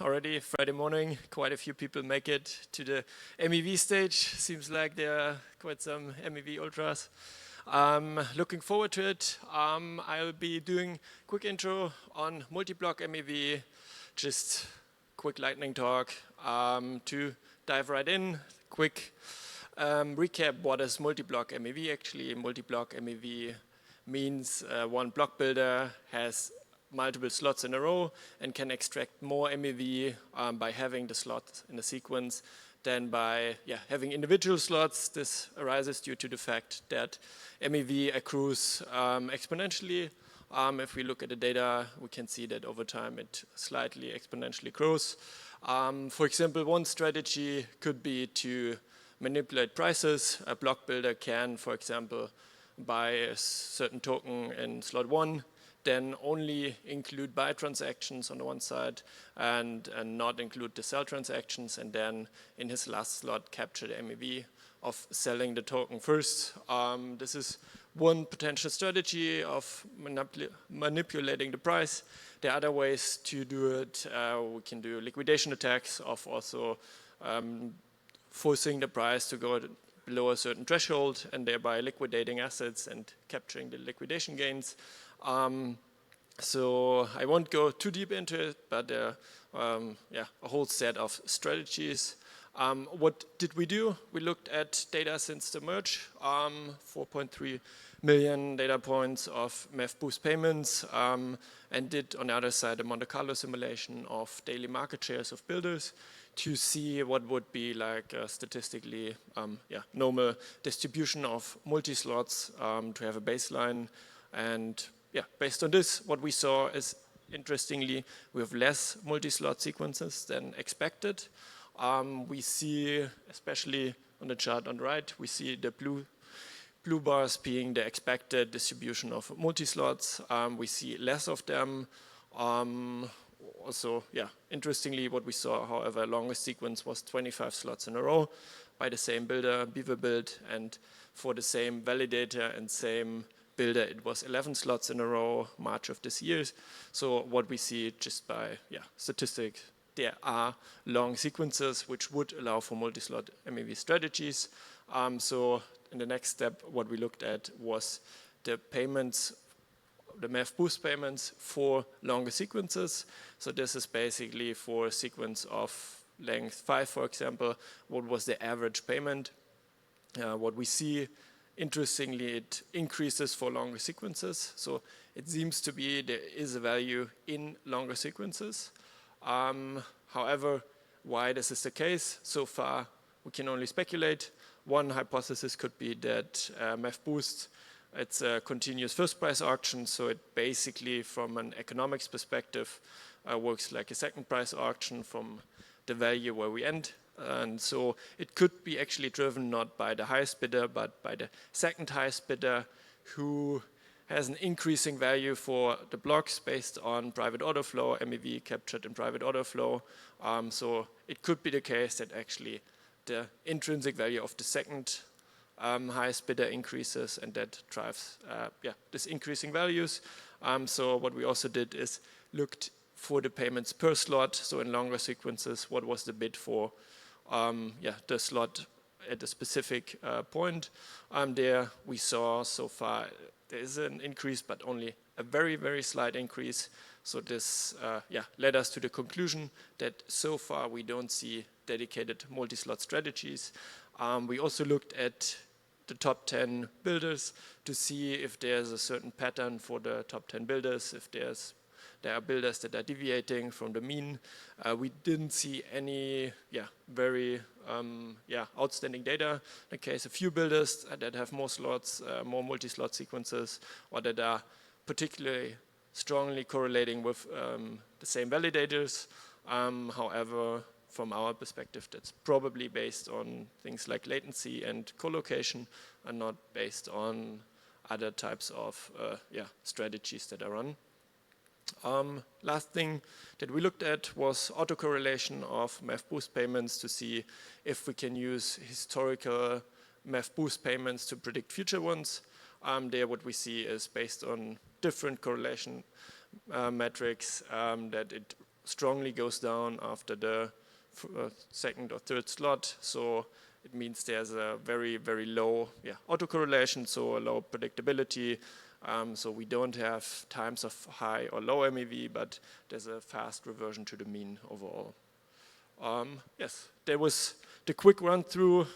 already Friday morning. Quite a few people make it to the MEV stage. Seems like there are quite some MEV ultras. Looking forward to it. I'll be doing a quick intro on multi-block MEV, just quick lightning talk to dive right in. Quick recap, what is multi-block MEV actually? Multi-block MEV means one block builder has multiple slots in a row and can extract more MEV by having the slot in a sequence than by having individual slots. This arises due to the fact that MEV accrues exponentially. If we look at the data, we can see that over time it slightly exponentially grows. For example, one strategy could be to manipulate prices. A block builder can, for example, buy a certain token in slot 1, then only include buy transactions on the one side and not include the sell transactions, and then in his last slot capture the MEV of selling the token first. This is one potential strategy of manipulating the price. There are other ways to do it. We can do liquidation attacks of also forcing the price to go below a certain threshold and thereby liquidating assets and capturing the liquidation gains. So I won't go too deep into it, but there are a whole set of strategies. What did we do? We looked at data since the merge, 4.3 million data points of MEV Boost payments, and did on the other side a Monte Carlo simulation of daily market shares of builders to see what would be like a statistically normal distribution of multi-slots to have a baseline. And based on this, what we saw is, interestingly, we have less multi-slot sequences than expected. We see, especially on the chart on the right, we see the blue bars being the expected distribution of multi-slots. We see less of them. Also, interestingly, what we saw, however, longest sequence was 25 slots in a row by the same builder, Beaver build, and for the same validator and same builder, it was 11 slots in a row, March of this year. So what we see just by statistics, there are long sequences which would allow for multi-slot MEV strategies. So in the next step, what we looked at was the payments, the MEV Boost payments for longer sequences. So this is basically for a sequence of length 5, for example, what was the average payment? What we see, interestingly, it increases for longer sequences. So it seems to be there is a value in longer sequences. However, why this is the case, so far we can only speculate. One hypothesis could be that MEV Boost, it's a continuous first price auction, so it basically, from an economics perspective, works like a second price auction from the value where we end. And so it could be actually driven not by the highest bidder, but by the second highest bidder, who has an increasing value for the blocks based on private order flow, MEV captured in private order flow. So it could be the case that actually the intrinsic value of the second highest bidder increases, and that drives this increasing values. So what we also did is looked for the payments per slot. So in longer sequences, what was the bid for the slot at a specific point? There we saw so far there is an increase, but only a very, very slight increase. So this led us to the conclusion that so far we don't see dedicated multi-slot strategies. We also looked at the top 10 builders to see if there's a certain pattern for the top 10 builders, if there are builders that are deviating from the mean. We didn't see any very outstanding data. In the case, a few builders that have more slots, more multi-slot sequences, or that are particularly strongly correlating with the same validators. However, from our perspective, that's probably based on things like latency and collocation, and not based on other types of strategies that are run. Last thing that we looked at was autocorrelation of MEV Boost payments to see if we can use historical MEV Boost payments to predict future ones. There what we see is based on different correlation metrics that it strongly goes down after the second or third slot. So it means there's a very, very low autocorrelation, so a low predictability. So we don't have times of high or low MEV, but there's a fast reversion to the mean overall. Yes, there was the quick run through.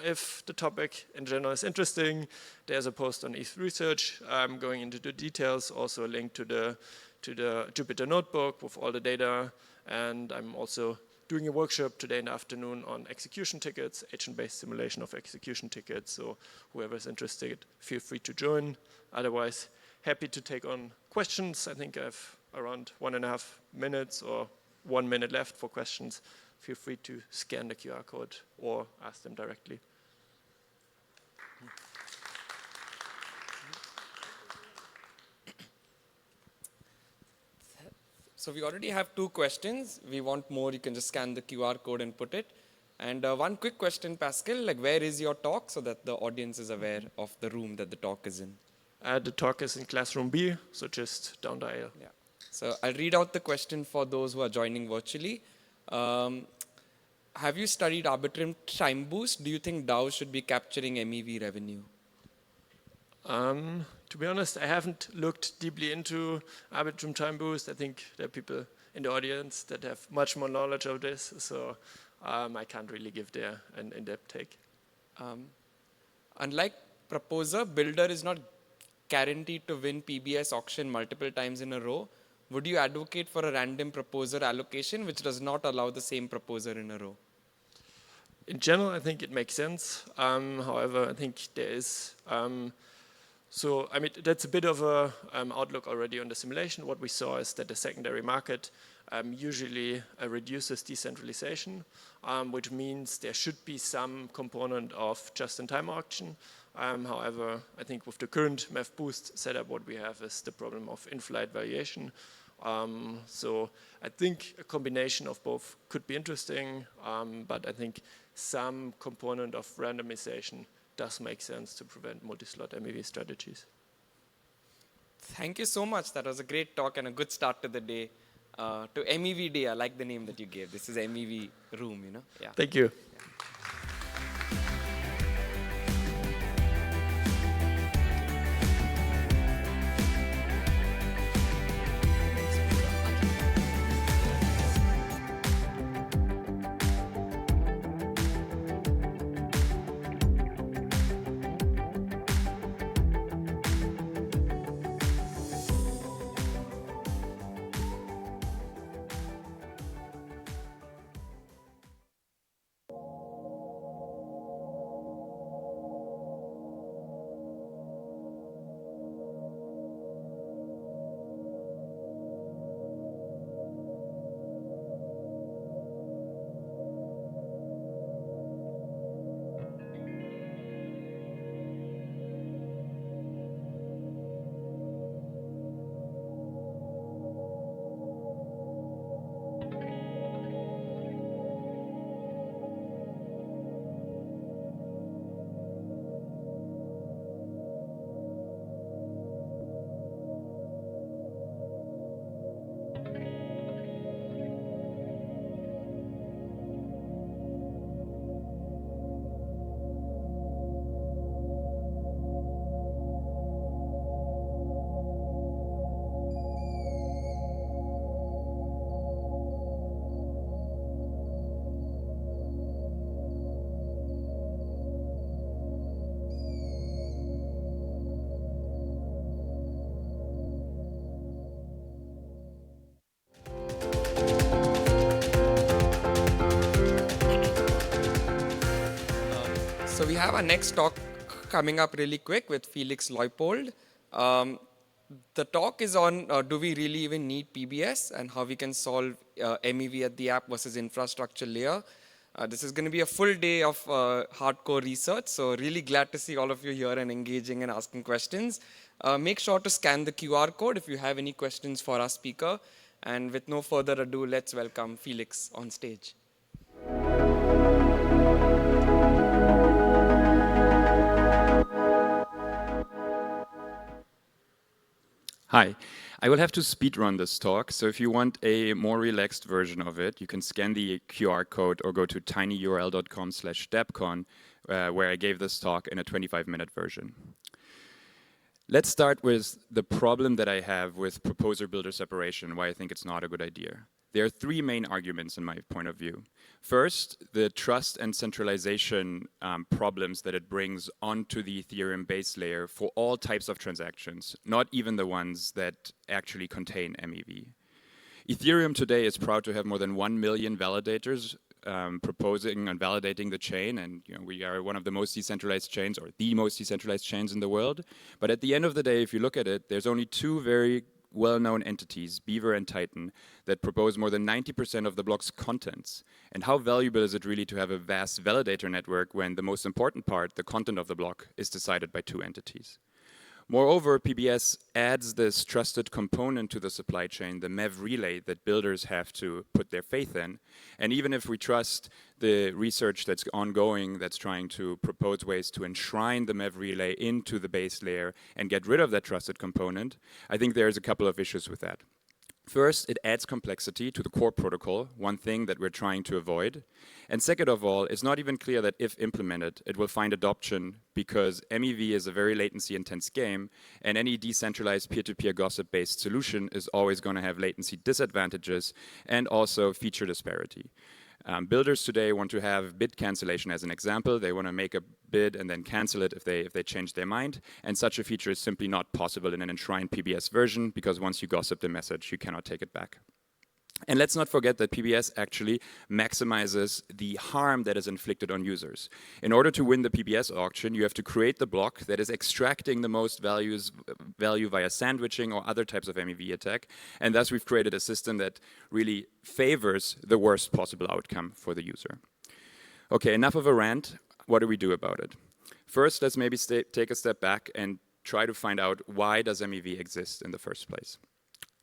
If the topic in general is interesting, there's a post on ETH Research going into the details, also a link to the Jupyter notebook with all the data. And I'm also doing a workshop today in the afternoon on execution tickets, agent-based simulation of execution tickets. So whoever's interested, feel free to join. Otherwise, happy to take on questions. I think I have around 1.5 minutes or 1 minute left for questions. Feel free to scan the QR code or ask them directly. So we already have 2 questions. We want more, you can just scan the QR code and put it. And one quick question, Pascal, like where is your talk so that the audience is aware of the room that the talk is in? The talk is in classroom B, so just down the aisle. Yeah. So I'll read out the question for those who are joining virtually. Have you studied Arbitrum Time Boost? Do you think DAO should be capturing MEV revenue? To be honest, I haven't looked deeply into Arbitrum Time Boost. I think there are people in the audience that have much more knowledge of this, so I can't really give there an in-depth take. Unlike proposer, builder is not guaranteed to win PBS auction multiple times in a row. Would you advocate for a random proposer allocation which does not allow the same proposer in a row? In general, I think it makes sense. However, I think there is, so I mean, that's a bit of a outlook already on the simulation. What we saw is that the secondary market usually reduces decentralization, which means there should be some component of just-in-time auction. However, I think with the current MEV Boost setup, what we have is the problem of in-flight variation. So I think a combination of both could be interesting, but I think some component of randomization does make sense to prevent multi-slot MEV strategies. Thank you so much. That was a great talk and a good start to the day. To MEV Day, I like the name that you gave. This is MEV Room, you know? Yeah. Thank you. So we have our next talk coming up really quick with Felix Leupold. The talk is on do we really even need PBS and how we can solve MEV at the app versus infrastructure layer. This is going to be a full day of hardcore research, so really glad to see all of you here and engaging and asking questions. Make sure to scan the QR code if you have any questions for our speaker. And with no further ado, let's welcome Felix on stage. Hi, I will have to speedrun this talk, so if you want a more relaxed version of it, you can scan the QR code or go to tinyurl.com/Devcon, where I gave this talk in a 25-minute version. Let's start with the problem that I have with proposer-builder separation, why I think it's not a good idea. There are three main arguments in my point of view. First, the trust and centralization problems that it brings onto the Ethereum base layer for all types of transactions, not even the ones that actually contain MEV. Ethereum today is proud to have more than 1 million validators proposing and validating the chain, and we are one of the most decentralized chains, or the most decentralized chains in the world. But at the end of the day, if you look at it, there's only two very well-known entities, Beaver and Titan, that propose more than 90% of the block's contents. And how valuable is it really to have a vast validator network when the most important part, the content of the block, is decided by two entities? Moreover, PBS adds this trusted component to the supply chain, the MEV relay that builders have to put their faith in. And even if we trust the research that's ongoing, that's trying to propose ways to enshrine the MEV relay into the base layer and get rid of that trusted component, I think there's a couple of issues with that. First, it adds complexity to the core protocol, one thing that we're trying to avoid. And second of all, it's not even clear that if implemented, it will find adoption because MEV is a very latency-intense game, and any decentralized peer-to-peer gossip-based solution is always going to have latency disadvantages and also feature disparity. Builders today want to have bid cancellation as an example. They want to make a bid and then cancel it if they change their mind. And such a feature is simply not possible in an enshrined PBS version because once you gossip the message, you cannot take it back. And let's not forget that PBS actually maximizes the harm that is inflicted on users. In order to win the PBS auction, you have to create the block that is extracting the most value via sandwiching or other types of MEV attack. And thus we've created a system that really favors the worst possible outcome for the user. Okay, enough of a rant. What do we do about it? First, let's maybe take a step back and try to find out why does MEV exist in the first place.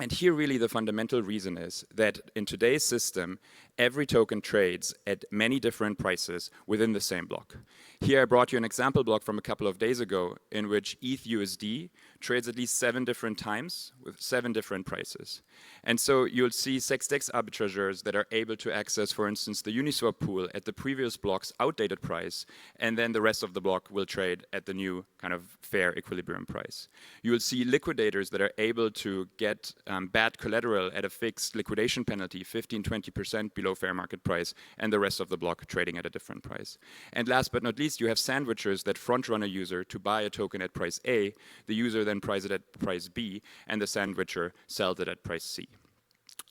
And here really the fundamental reason is that in today's system, every token trades at many different prices within the same block. Here I brought you an example block from a couple of days ago in which ETH/USD trades at least 7 different times with 7 different prices. And so you'll see sexdex arbitrageurs that are able to access, for instance, the Uniswap pool at the previous block's outdated price, and then the rest of the block will trade at the new kind of fair equilibrium price. You will see liquidators that are able to get bad collateral at a fixed liquidation penalty, 15–20% below fair market price, and the rest of the block trading at a different price. And last but not least, you have sandwichers that front run a user to buy a token at price A, the user then prices it at price B, and the sandwicher sells it at price C.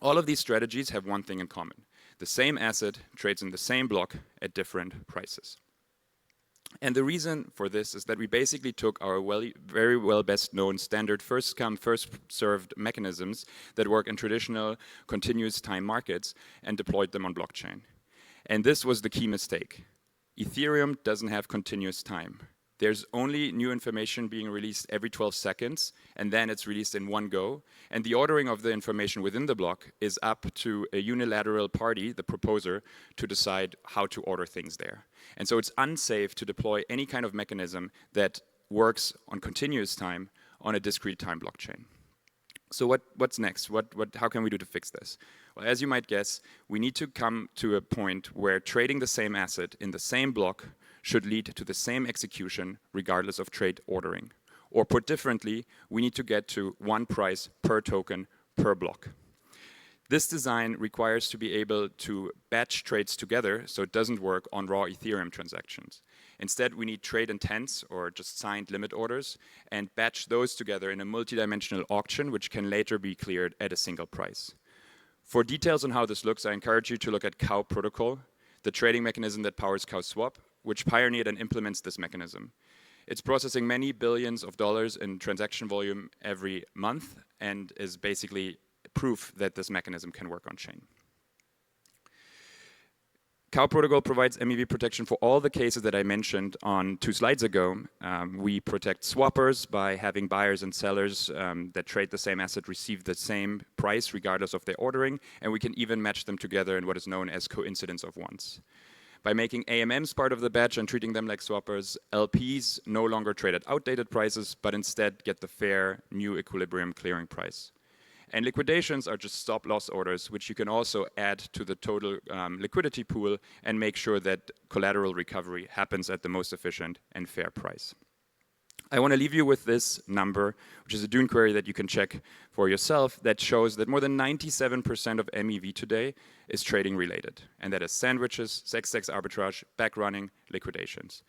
All of these strategies have one thing in common. The same asset trades in the same block at different prices. And the reason for this is that we basically took our very well best known standard first come, first served mechanisms that work in traditional continuous time markets and deployed them on blockchain. And this was the key mistake. Ethereum doesn't have continuous time. There's only new information being released every 12 seconds, and then it's released in one go. And the ordering of the information within the block is up to a unilateral party, the proposer, to decide how to order things there. And so it's unsafe to deploy any kind of mechanism that works on continuous time on a discrete time blockchain. So what's next? How can we do to fix this? Well, as you might guess, we need to come to a point where trading the same asset in the same block should lead to the same execution regardless of trade ordering. Or put differently, we need to get to one price per token per block. This design requires to be able to batch trades together so it doesn't work on raw Ethereum transactions. Instead, we need trade intents or just signed limit orders and batch those together in a multidimensional auction which can later be cleared at a single price. For details on how this looks, I encourage you to look at COW protocol, the trading mechanism that powers COW Swap, which pioneered and implements this mechanism. It's processing many billions of dollars in transaction volume every month and is basically proof that this mechanism can work on chain. COW protocol provides MEV protection for all the cases that I mentioned on 2 slides ago. We protect swappers by having buyers and sellers that trade the same asset receive the same price regardless of their ordering, and we can even match them together in what is known as coincidence of ones. By making AMMs part of the batch and treating them like swappers, LPs no longer trade at outdated prices, but instead get the fair new equilibrium clearing price. And liquidations are just stop loss orders, which you can also add to the total liquidity pool and make sure that collateral recovery happens at the most efficient and fair price. I want to leave you with this number, which is a Dune query that you can check for yourself, that shows that more than 97% of MEV today is trading related. And that is sandwiches, sex arbitrage, back running, liquidations.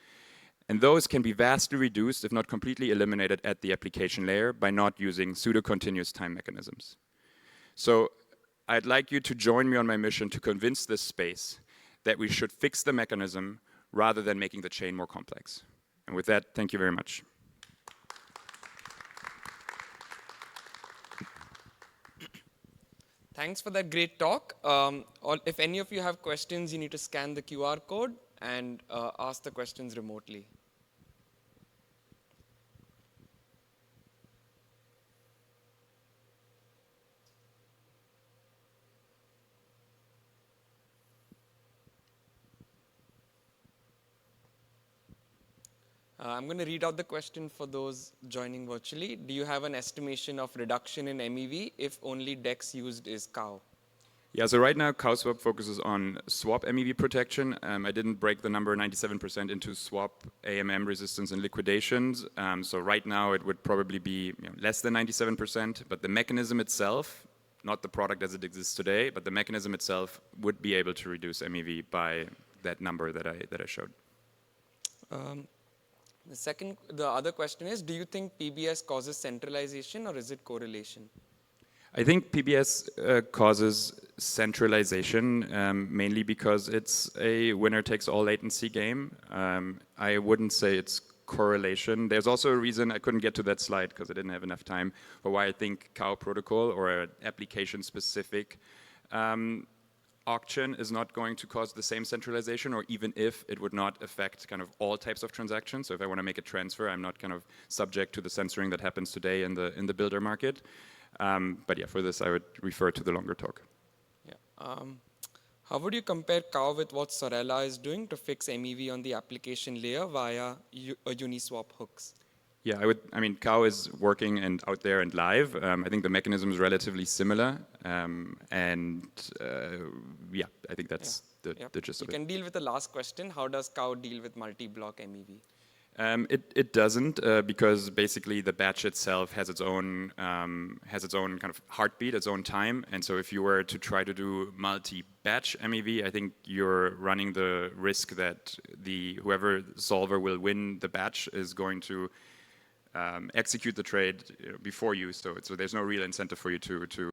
And those can be vastly reduced, if not completely eliminated, at the application layer by not using pseudo-continuous time mechanisms. So I'd like you to join me on my mission to convince this space that we should fix the mechanism rather than making the chain more complex. And with that, thank you very much. Thanks for that great talk. If any of you have questions, you need to scan the QR code and ask the questions remotely. I'm going to read out the question for those joining virtually. Do you have an estimation of reduction in MEV if only DEX used is cow? Yeah, so right now CowSwap focuses on swap MEV protection. I didn't break the number 97% into swap AMM resistance and liquidations. So right now it would probably be less than 97%, but the mechanism itself, not the product as it exists today, but the mechanism itself would be able to reduce MEV by that number that I showed. The other question is, do you think PBS causes centralization or is it correlation? I think PBS causes centralization mainly because it's a winner-takes-all latency game. I wouldn't say it's correlation. There's also a reason I couldn't get to that slide because I didn't have enough time for why I think Cow protocol or an application-specific auction is not going to cause the same centralization, or even if it would not affect kind of all types of transactions. So if I want to make a transfer, I'm not kind of subject to the censoring that happens today in the builder market. But yeah, for this I would refer to the longer talk. Yeah. How would you compare Cow with what Sorella is doing to fix MEV on the application layer via Uniswap hooks? Yeah, I mean, Cow is working and out there and live. I think the mechanism is relatively similar. Yeah, I think that's the gist of it. You can deal with the last question. How does Cow deal with multi-block MEV? It doesn't because basically the batch itself has its own kind of heartbeat, its own time. And so if you were to try to do multi-batch MEV, I think you're running the risk that whoever solver will win the batch is going to execute the trade before you. So there's no real incentive for you to